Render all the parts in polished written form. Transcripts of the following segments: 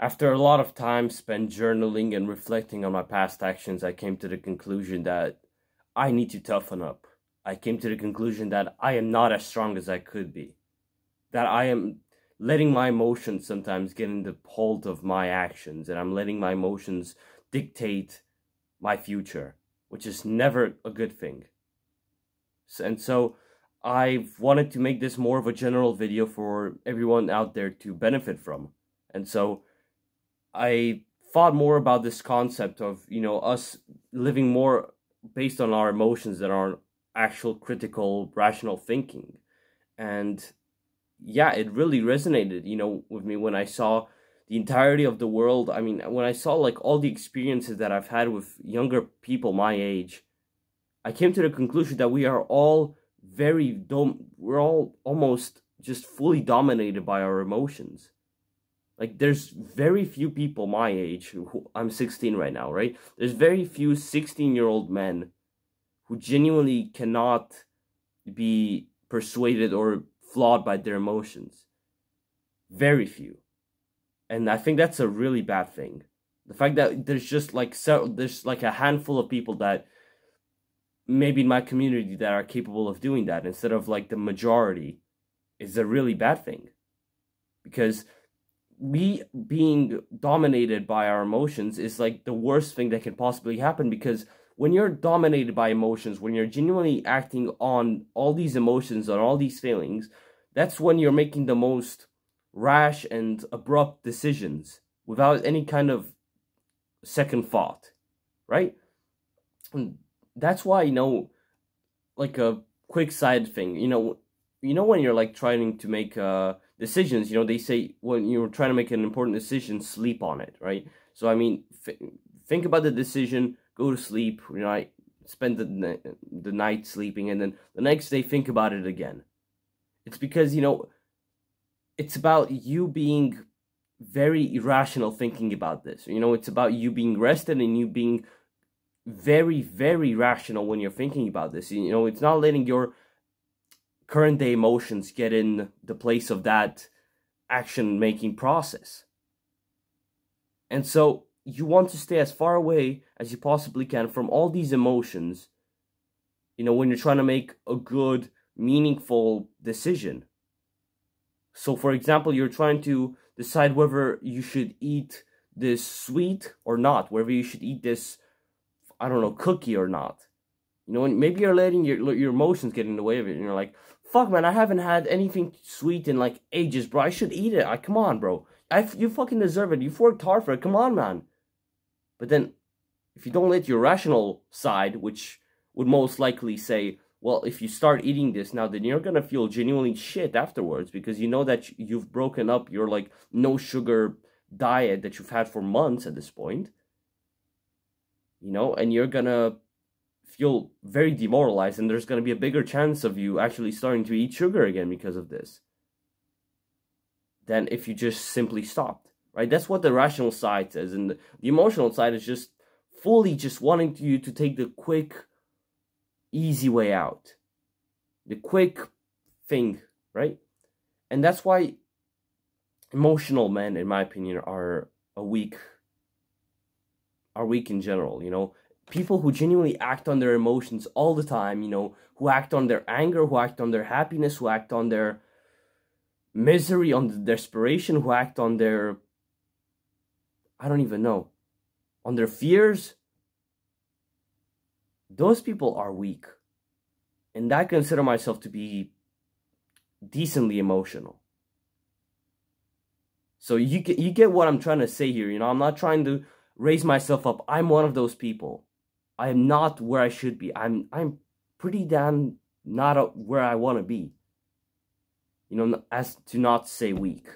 After a lot of time spent journaling and reflecting on my past actions, I came to the conclusion that I need to toughen up. I came to the conclusion that I am not as strong as I could be. That I am letting my emotions sometimes get in the hold of my actions, and I'm letting my emotions dictate my future, which is never a good thing. And so I've wanted to make this more of a general video for everyone out there to benefit from. And so I thought more about this concept of, us living more based on our emotions than our actual critical, rational thinking. And yeah, it really resonated, with me when I saw the entirety of the world. I mean, when I saw like all the experiences that I've had with younger people my age, I came to the conclusion that we are all we're all almost just fully dominated by our emotions. Like, there's very few people my age, I'm 16 right now, right? There's very few 16-year-old men who genuinely cannot be persuaded or flawed by their emotions. Very few. And I think that's a really bad thing. The fact that there's like a handful of people that maybe in my community that are capable of doing that instead of like the majority is a really bad thing. Because we being dominated by our emotions is like the worst thing that can possibly happen, because when you're dominated by emotions, when you're genuinely acting on all these emotions, on all these feelings, that's when you're making the most rash and abrupt decisions without any kind of second thought, right? And that's why, like a quick side thing, when you're like trying to make decisions, they say when you're trying to make an important decision, sleep on it, right? So I mean, think about the decision, go to sleep, I spend the night sleeping, and then the next day think about it again. It's because, it's about you being very irrational thinking about this. It's about you being rested and you being very, very rational when you're thinking about this. It's not letting your current day emotions get in the place of that action making process. And so you want to stay as far away as you possibly can from all these emotions, when you're trying to make a good, meaningful decision. So for example, you're trying to decide whether you should eat this sweet or not, whether you should eat this, I don't know, cookie or not. And maybe you're letting your emotions get in the way of it, and you're like, fuck, man, I haven't had anything sweet in like ages, bro. I should eat it. Come on, bro. You fucking deserve it. You've worked hard for it. Come on, man. But then, if you don't let your rational side, which would most likely say, well, if you start eating this now, then you're gonna feel genuinely shit afterwards, because you know that you've broken up your like no sugar diet that you've had for months at this point. And you're gonna feel very demoralized, and there's going to be a bigger chance of you actually starting to eat sugar again because of this than if you just simply stopped, right? That's what the rational side says, and the emotional side is just fully just wanting you to take the quick, easy way out, the quick thing, right? And that's why emotional men, in my opinion, are weak in general. People who genuinely act on their emotions all the time, who act on their anger, who act on their happiness, who act on their misery, on the desperation, who act on their, I don't even know, on their fears. Those people are weak. And I consider myself to be decently emotional. So you get what I'm trying to say here. I'm not trying to raise myself up. I'm one of those people. I am not where I should be. I'm pretty damn not where I want to be. As to not say weak.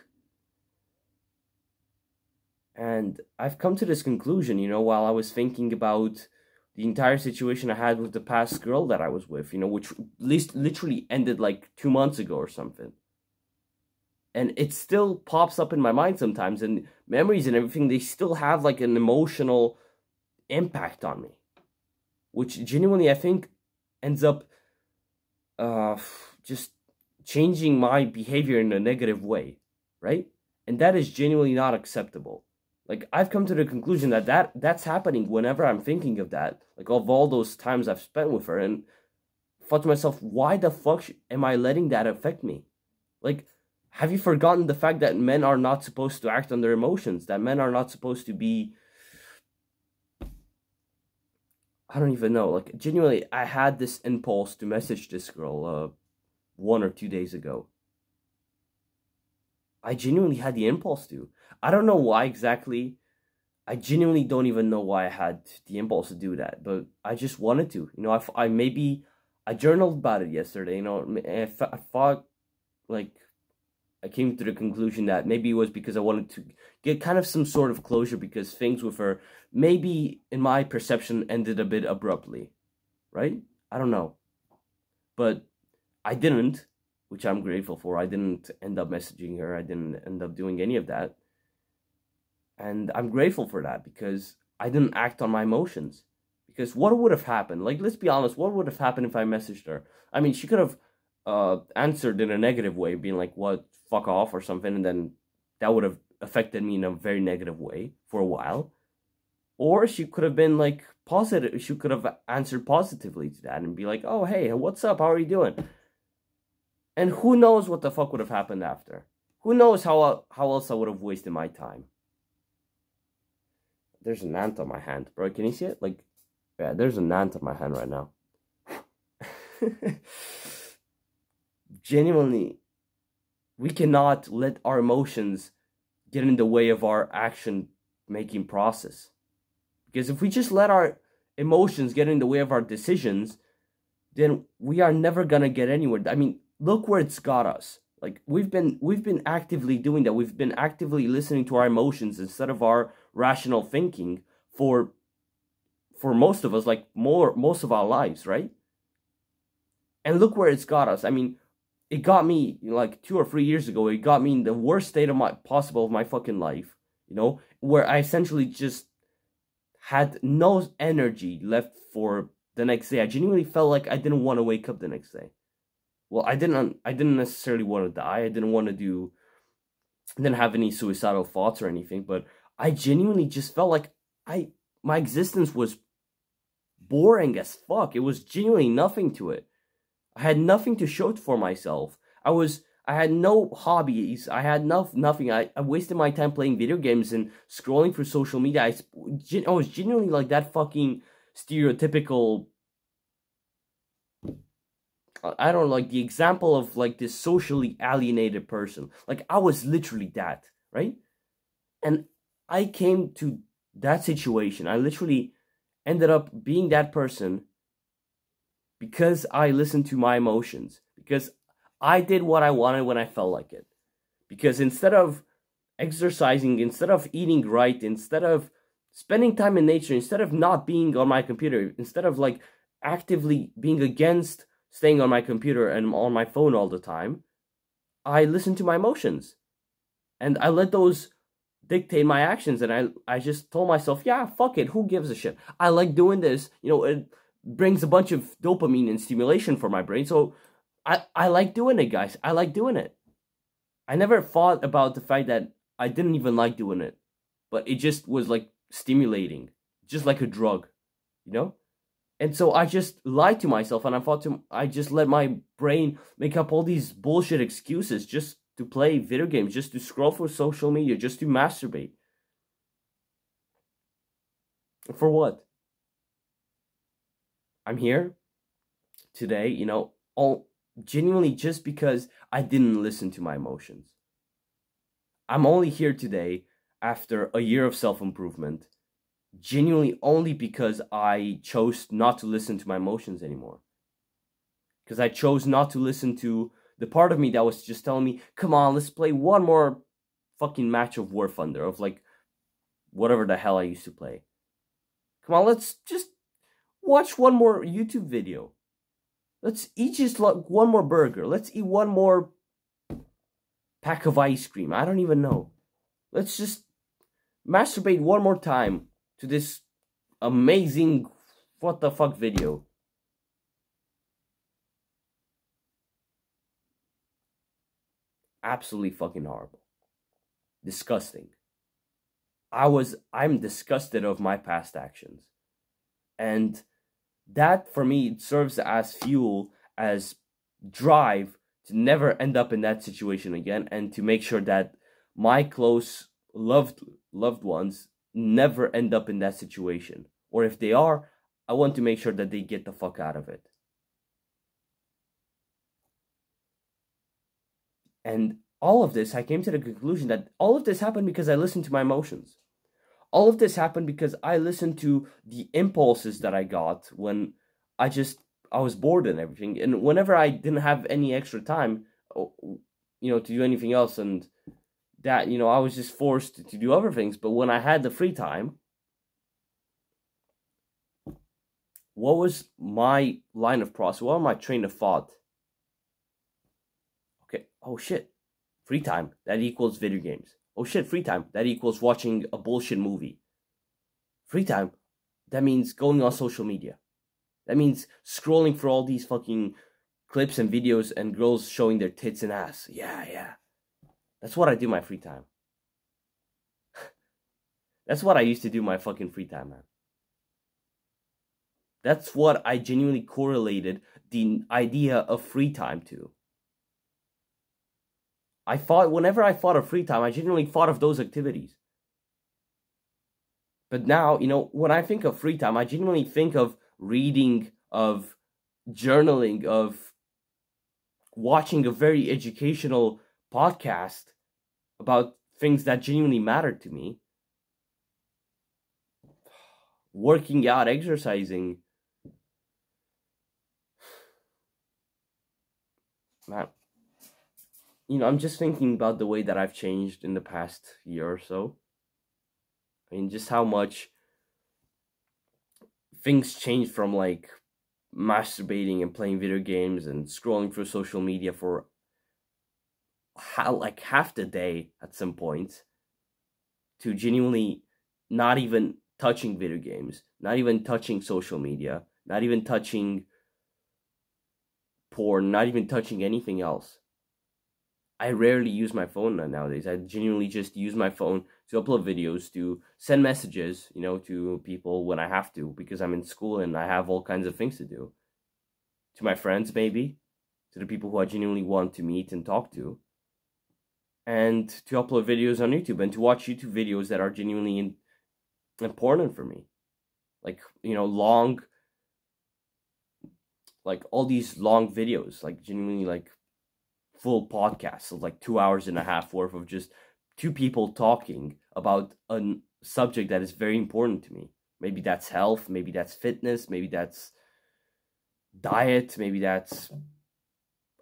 And I've come to this conclusion, while I was thinking about the entire situation I had with the past girl that I was with, which literally ended like 2 months ago or something. And it still pops up in my mind sometimes, and memories and everything, they still have like an emotional impact on me, which genuinely I think ends up just changing my behavior in a negative way, right? And that is genuinely not acceptable. Like, I've come to the conclusion that's happening whenever I'm thinking of that. Like, of all those times I've spent with her, and thought to myself, why the fuck am I letting that affect me? Like, have you forgotten the fact that men are not supposed to act on their emotions? That men are not supposed to be, I don't even know. Like, genuinely, I had this impulse to message this girl 1 or 2 days ago. I genuinely had the impulse to. I don't know why exactly. I genuinely don't even know why I had the impulse to do that, but I just wanted to. You know, I maybe I journaled about it yesterday. You know, and I thought, like, I came to the conclusion that maybe it was because I wanted to get kind of some sort of closure, because things with her maybe, in my perception, ended a bit abruptly, right? I don't know, but I didn't, which I'm grateful for. I didn't end up messaging her. I didn't end up doing any of that. And I'm grateful for that, because I didn't act on my emotions. Because what would have happened? Like, let's be honest, what would have happened if I messaged her? I mean, she could have answered in a negative way, being like, what, fuck off, or something, and then that would have affected me in a very negative way for a while. Or she could have been like positive. She could have answered positively to that and be like, oh, hey, what's up? How are you doing? And who knows what the fuck would have happened after? Who knows how else I would have wasted my time? There's an ant on my hand, bro. Can you see it? Like, yeah, there's an ant on my hand right now. Genuinely, we cannot let our emotions get in the way of our action making process. Because if we just let our emotions get in the way of our decisions, then we are never gonna get anywhere. I mean, look where it's got us. Like, we've been actively doing that. We've been actively listening to our emotions instead of our rational thinking for most of us, like most of our lives, right? And look where it's got us. I mean, it got me, you know, like 2 or 3 years ago. It got me in the worst state of my fucking life. You know, where I essentially just had no energy left for the next day. I genuinely felt like I didn't want to wake up the next day. Well, I didn't necessarily want to die. I didn't want to do, I didn't have any suicidal thoughts or anything, but I genuinely just felt like my existence was boring as fuck. It was genuinely nothing to it. I had nothing to show for myself. I had no hobbies. I had nothing. I wasted my time playing video games and scrolling through social media. I was genuinely like that fucking stereotypical, I don't know, like the example of like this socially alienated person. Like, I was literally that, right? And I came to that situation. I literally ended up being that person because I listened to my emotions. Because I did what I wanted when I felt like it. Because instead of exercising, instead of eating right, instead of spending time in nature, instead of not being on my computer, instead of like actively being against staying on my computer and on my phone all the time, I listened to my emotions. And I let those dictate my actions. And I just told myself, yeah, fuck it. Who gives a shit? I like doing this. You know, it brings a bunch of dopamine and stimulation for my brain. So I like doing it, guys. I like doing it. I never thought about the fact that I didn't even like doing it. But it just was like stimulating. Just like a drug, you know? And so I just lied to myself, and I just let my brain make up all these bullshit excuses just to play video games, just to scroll through social media, just to masturbate. For what? I'm here today, you know, all genuinely just because I didn't listen to my emotions. I'm only here today after a year of self-improvement, genuinely only because I chose not to listen to my emotions anymore. Because I chose not to listen to the part of me that was just telling me, come on, let's play one more fucking match of War Thunder, of like whatever the hell I used to play. Come on, let's just watch one more YouTube video. Let's eat just like one more burger. Let's eat one more pack of ice cream. I don't even know. Let's just masturbate one more time to this amazing what the fuck video. Absolutely fucking horrible. Disgusting. I'm disgusted of my past actions. And that for me serves as fuel, as drive to never end up in that situation again, and to make sure that my close loved ones never end up in that situation. Or if they are, I want to make sure that they get the fuck out of it. And all of this, I came to the conclusion that all of this happened because I listened to my emotions. All of this happened because I listened to the impulses that I got when I just I was bored and everything. And whenever I didn't have any extra time, to do anything else, and that, I was just forced to do other things. But when I had the free time, what was my line of process? What was my train of thought? Okay, oh shit, free time, that equals video games. Oh shit, free time, that equals watching a bullshit movie. Free time, that means going on social media. That means scrolling through all these fucking clips and videos and girls showing their tits and ass. Yeah. That's what I do my free time. That's what I used to do my fucking free time, man. That's what I genuinely correlated the idea of free time to. Whenever I thought of free time, I genuinely thought of those activities. But now, when I think of free time, I genuinely think of reading, of journaling, of watching a very educational podcast about things that genuinely mattered to me. Working out, exercising. Man, I'm just thinking about the way that I've changed in the past year or so. I mean, just how much things changed from, like, masturbating and playing video games and scrolling through social media for half the day at some point, to genuinely not even touching video games, not even touching social media, not even touching porn, not even touching anything else. I rarely use my phone nowadays. I genuinely just use my phone to upload videos, to send messages, to people when I have to, because I'm in school and I have all kinds of things to do. To my friends, maybe. To the people who I genuinely want to meet and talk to. And to upload videos on YouTube, and to watch YouTube videos that are genuinely important for me. Like, long, like all these long videos, like genuinely, like, full podcasts of like 2.5 hours worth of just two people talking about a subject that is very important to me. Maybe that's health, maybe that's fitness, maybe that's diet, maybe that's,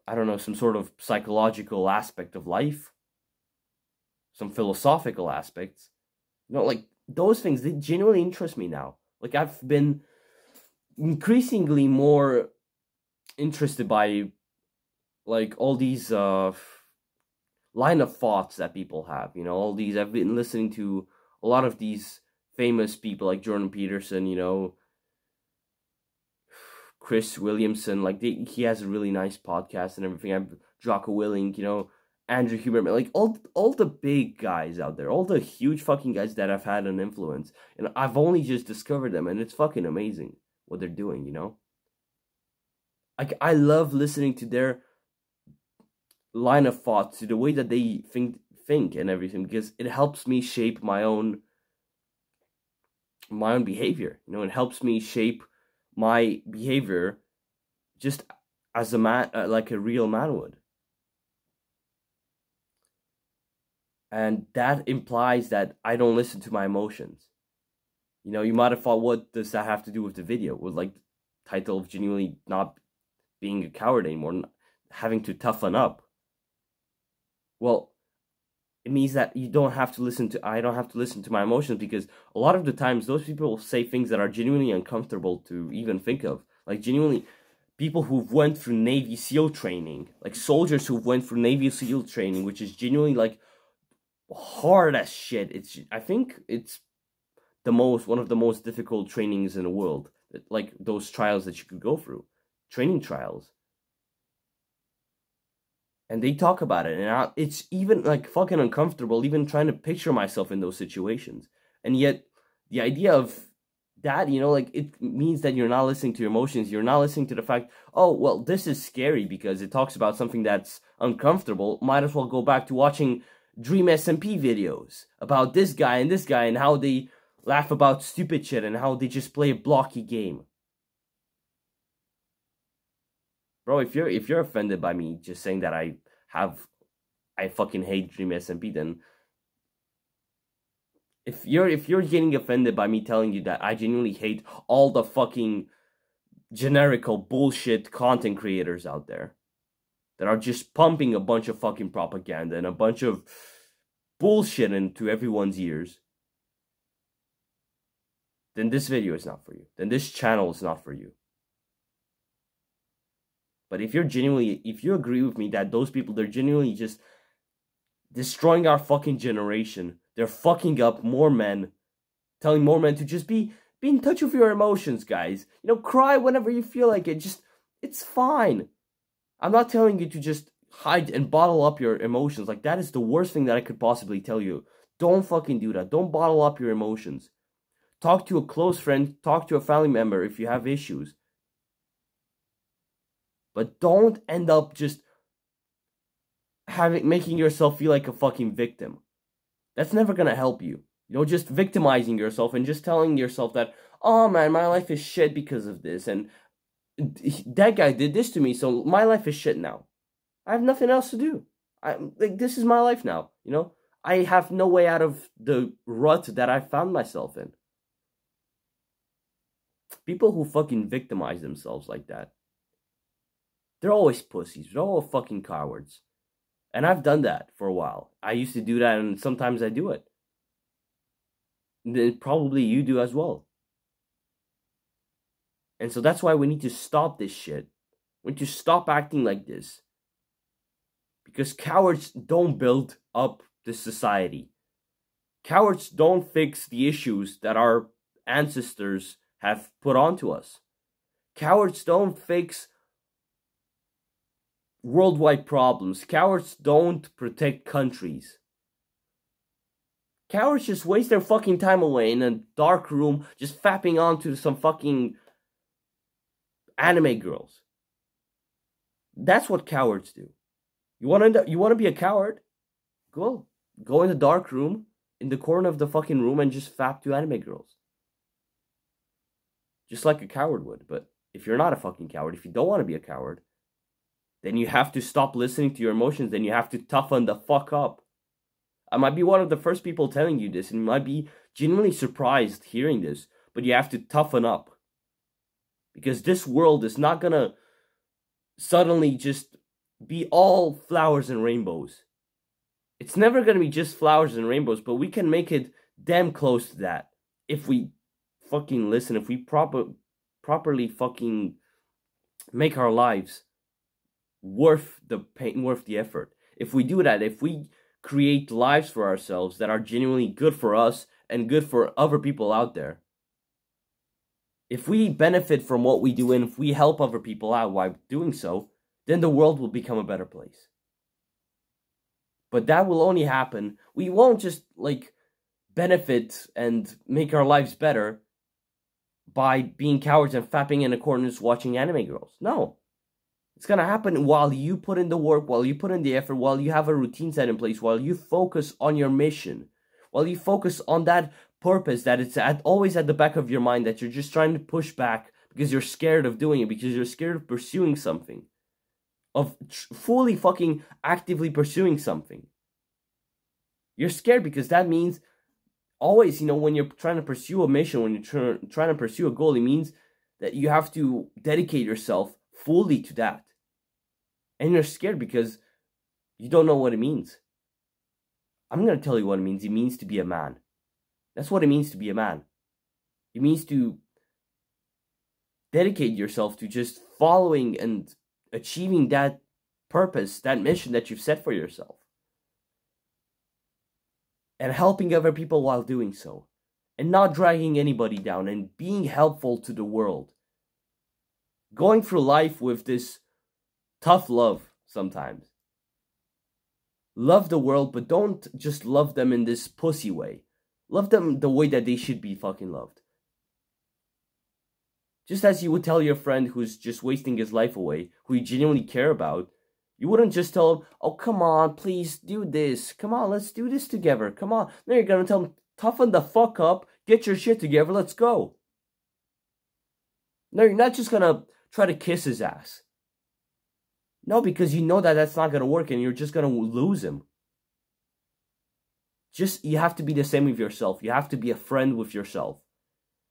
I don't know, some sort of psychological aspect of life, some philosophical aspects. Like, those things, they genuinely interest me now. Like, I've been increasingly more interested by, like, all these line of thoughts that people have, all these. I've been listening to a lot of these famous people, like Jordan Peterson, Chris Williamson, like, he has a really nice podcast and everything. I'm Jocko Willink, Andrew Huberman, like, all the big guys out there, all the huge fucking guys that have had an influence, and I've only just discovered them, and it's fucking amazing what they're doing, Like, I love listening to their line of thought, to the way that they think and everything, because it helps me shape my own behavior. It helps me shape my behavior just as a man, like a real man would. And that implies that I don't listen to my emotions. You might have thought, what does that have to do with the video? With, like, the title of genuinely not being a coward anymore, having to toughen up. Well, it means that I don't have to listen to my emotions, because a lot of the times those people say things that are genuinely uncomfortable to even think of. Like, genuinely, people who've went through Navy SEAL training, like soldiers who've went through Navy SEAL training, which is genuinely, like, hard as shit. I think it's one of the most difficult trainings in the world. Like, those trials that you could go through, training trials. And they talk about it, and it's even, like, fucking uncomfortable even trying to picture myself in those situations. And yet, the idea of that, like, it means that you're not listening to your emotions. You're not listening to the fact, oh, well, this is scary because it talks about something that's uncomfortable. Might as well go back to watching Dream SMP videos about this guy and how they laugh about stupid shit and how they just play a blocky game. Bro, if you're offended by me just saying that I fucking hate Dream SMP, then if you're getting offended by me telling you that I genuinely hate all the fucking generical bullshit content creators out there that are just pumping a bunch of fucking propaganda and a bunch of bullshit into everyone's ears, then this video is not for you. Then this channel is not for you. But if you agree with me that those people, they're genuinely just destroying our fucking generation, they're fucking up more men, telling more men to just be in touch with your emotions, guys. Cry whenever you feel like it. It's fine. I'm not telling you to just hide and bottle up your emotions. Like, that is the worst thing that I could possibly tell you. Don't fucking do that. Don't bottle up your emotions. Talk to a close friend. Talk to a family member if you have issues. But don't end up just making yourself feel like a fucking victim. That's never gonna help you. Just victimizing yourself and just telling yourself that, oh man, my life is shit because of this, and that guy did this to me, so my life is shit now. I have nothing else to do. This is my life now. I have no way out of the rut that I found myself in. People who fucking victimize themselves like that, they're always pussies. They're all fucking cowards. And I've done that for a while. I used to do that, and sometimes I do it. And then probably you do as well. And so that's why we need to stop this shit. We need to stop acting like this. Because cowards don't build up this society. Cowards don't fix the issues that our ancestors have put onto us. Cowards don't fix worldwide problems. Cowards don't protect countries. Cowards just waste their fucking time away in a dark room just fapping onto some fucking anime girls. That's what cowards do. You want to be a coward? Go in the dark room, in the corner of the fucking room, and just fap to anime girls. Just like a coward would. But if you're not a fucking coward, if you don't want to be a coward, then you have to stop listening to your emotions. Then you have to toughen the fuck up. I might be one of the first people telling you this, and you might be genuinely surprised hearing this, but you have to toughen up. Because this world is not gonna suddenly just be all flowers and rainbows. It's never gonna be just flowers and rainbows, but we can make it damn close to that if we fucking listen, if we properly fucking make our lives worth the pain, worth the effort. If we do that, if we create lives for ourselves that are genuinely good for us and good for other people out there, if we benefit from what we do and if we help other people out while doing so, then the world will become a better place. But that will only happen. We won't just benefit and make our lives better by being cowards and fapping in a corner watching anime girls. No. It's gonna happen while you put in the work, while you put in the effort, while you have a routine set in place, while you focus on your mission, while you focus on that purpose that it's always at the back of your mind that you're just trying to push back because you're scared of doing it, because you're scared of pursuing something, of fully fucking actively pursuing something. You're scared because that means always, when you're trying to pursue a mission, when you're trying to pursue a goal, it means that you have to dedicate yourself fully to that. And you're scared because you don't know what it means. I'm going to tell you what it means. It means to be a man. That's what it means to be a man. It means to dedicate yourself to just following and achieving that purpose, that mission that you've set for yourself. And helping other people while doing so. And not dragging anybody down and being helpful to the world. Going through life with this tough love sometimes. Love the world, but don't just love them in this pussy way. Love them the way that they should be fucking loved. Just as you would tell your friend who's just wasting his life away, who you genuinely care about, you wouldn't just tell him, oh, come on, please do this. Come on, let's do this together. Come on. No, you're gonna tell him, toughen the fuck up, get your shit together, let's go. No, you're not just gonna try to kiss his ass. No, because you know that that's not gonna work and you're just gonna lose him. You have to be the same with yourself. You have to be a friend with yourself.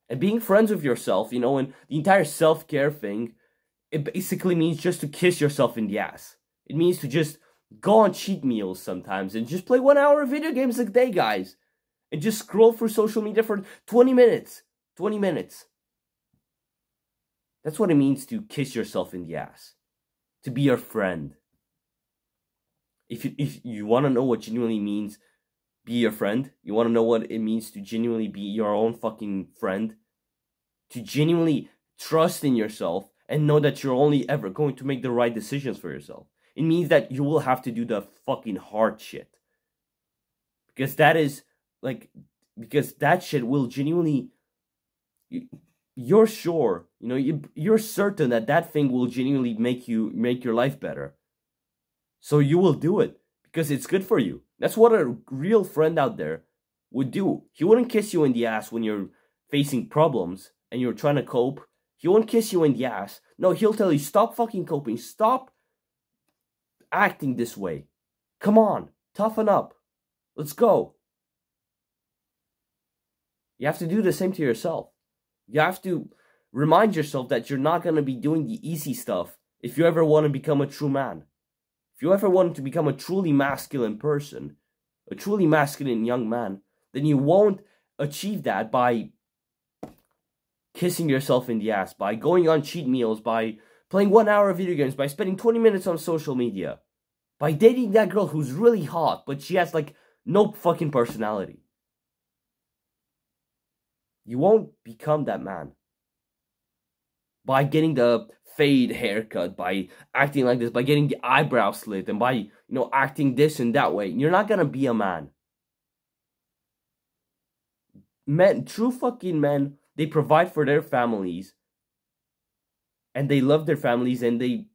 And being friends with yourself, you know, and the entire self-care thing, it basically means just to kiss yourself in the ass. It means to just go on cheat meals sometimes and just play 1 hour of video games a day, guys. And just scroll through social media for 20 minutes. 20 minutes. That's what it means to kiss yourself in the ass. To be your friend. If you want to know what genuinely means be your friend, you want to know what it means to genuinely be your own fucking friend, to genuinely trust in yourself and know that you're only ever going to make the right decisions for yourself. It means that you will have to do the fucking hard shit. Because that is, like, because that shit will genuinely, you're sure, you know, you're certain that that thing will genuinely make your life better. So you will do it because it's good for you. That's what a real friend out there would do. He wouldn't kiss you in the ass when you're facing problems and you're trying to cope. He won't kiss you in the ass. No, he'll tell you, stop fucking coping. Stop acting this way. Come on, toughen up. Let's go. You have to do the same to yourself. You have to remind yourself that you're not going to be doing the easy stuff if you ever want to become a true man. If you ever want to become a truly masculine person, a truly masculine young man, then you won't achieve that by kissing yourself in the ass, by going on cheat meals, by playing 1 hour of video games, by spending 20 minutes on social media, by dating that girl who's really hot, but she has like no fucking personality. You won't become that man by getting the fade haircut, by acting like this, by getting the eyebrow slit, and by, you know, acting this and that way. You're not gonna be a man. Men, true fucking men, they provide for their families, and they love their families, and they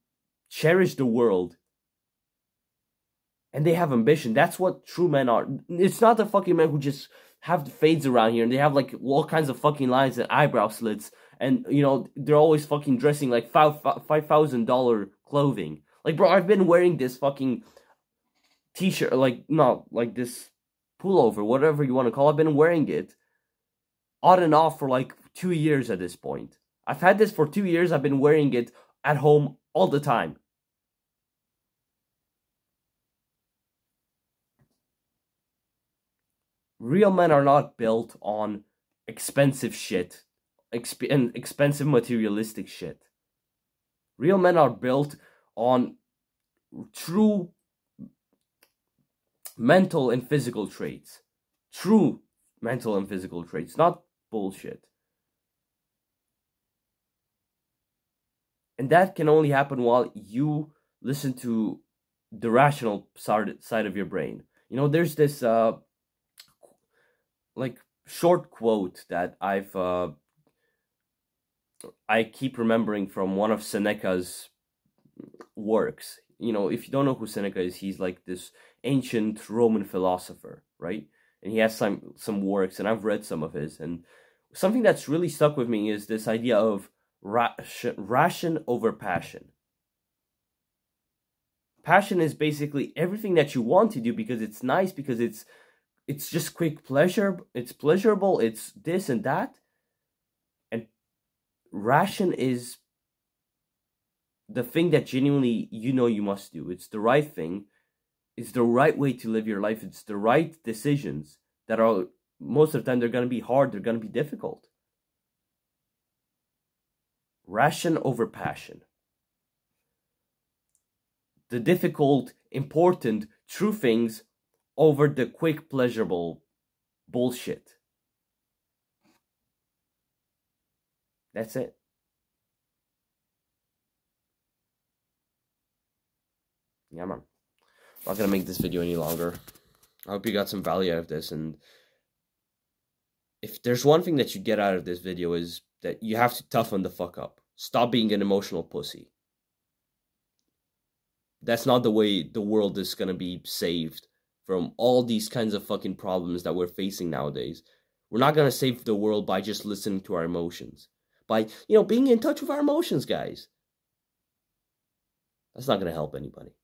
cherish the world, and they have ambition. That's what true men are. It's not the fucking men who just have the fades around here, and they have like all kinds of fucking lines and eyebrow slits, and, you know, they're always fucking dressing like $5,000 clothing. Like, bro, I've been wearing this fucking t-shirt, like, no, like this pullover, whatever you want to call it. I've been wearing it on and off for like 2 years at this point. I've had this for 2 years. I've been wearing it at home all the time. Real men are not built on expensive shit. Expensive materialistic shit. Real men are built on true mental and physical traits. True mental and physical traits, not bullshit. And that can only happen while you listen to the rational side of your brain. You know, there's this like short quote that I keep remembering from one of Seneca's works. You know, if you don't know who Seneca is, he's like this ancient Roman philosopher, right? And he has some works, and I've read some of his. And something that's really stuck with me is this idea of ration over passion. Passion is basically everything that you want to do because it's nice, because it's just quick pleasure, it's pleasurable, it's this and that. And ration is the thing that genuinely you know you must do. It's the right thing. It's the right way to live your life. It's the right decisions that are, most of the time, they're going to be hard. They're going to be difficult. Ration over passion. The difficult, important, true things over the quick, pleasurable bullshit. That's it. Yeah, man. I'm not gonna make this video any longer. I hope you got some value out of this, and if there's one thing that you get out of this video is that you have to toughen the fuck up. Stop being an emotional pussy. That's not the way the world is gonna be saved from all these kinds of fucking problems that we're facing nowadays. We're not gonna save the world by just listening to our emotions. By, being in touch with our emotions, guys. That's not gonna help anybody.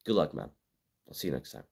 Good luck, man. I'll see you next time.